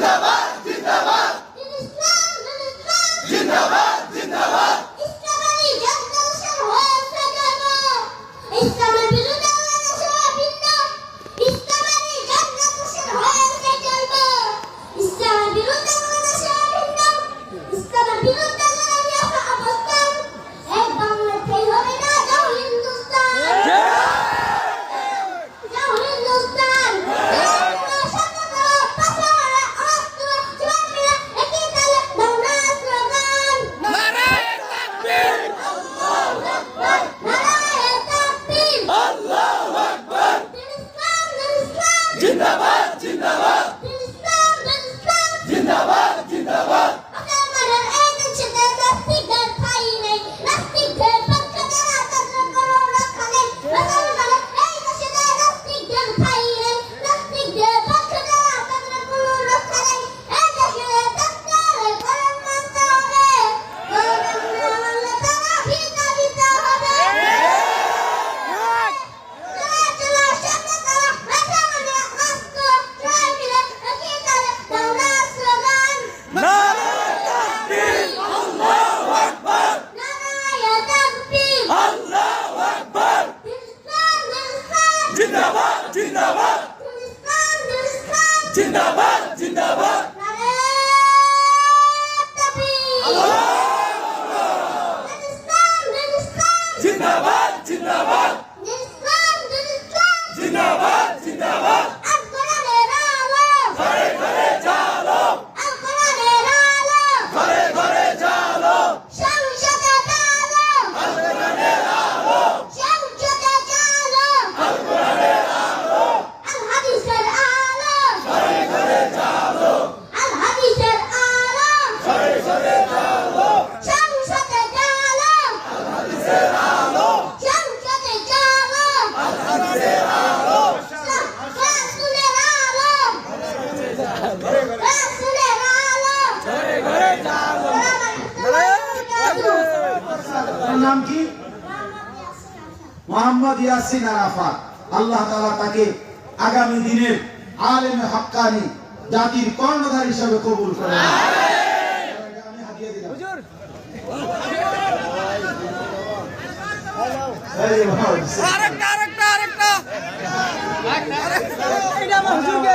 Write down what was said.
জিন্দাবাদ জিন্দাবাদ জিন্দাবাদ জিন্দাবাদ ইসলামী জনগোষ্ঠীর হয়েছে জন্ম ইসলামের বিরুদ্ধে ইসলামী জনগোষ্ঠীর হয়েছে জন্ম ইসলামের বিরুদ্ধে ইসলামের বিরুদ্ধে অবস্থান এক বাংলা ফেল হবে না যাও হিন্দুস্তান যাও হিন্দুস্তান জিন্দাবাদ জিন্দাবাদ জিন্দাবাদ জিন্দাবাদ জিন্দাবাদ জিন্দাবাদ জিন্দাবাদ জিন্দাবাদ জিন্দাবাদ জিন্দাবাদ জিন্দাবাদ জিন্দাবাদ ঘরে ঘরে জালো ঘরে ঘরে জালো আল-কোরআনের আলো আল-কোরআনের আলো ঘরে ঘরে জালো ঘরে ঘরে জালো আল-হাদিসের আলো আল-হাদিসের আলো ঘরে ঘরে জালো নাম কি? মোহাম্মদ ইয়াসিন আরাফাত। আল্লাহ তাআলা তাকে আগামী দিনের আলেমে হক্কানি জাতির কর্ণধার হিসেবে কবুল করেন। আমি হাদিয়া দিলাম। হুজুর আরেকটা এটা আমার হুজুরকে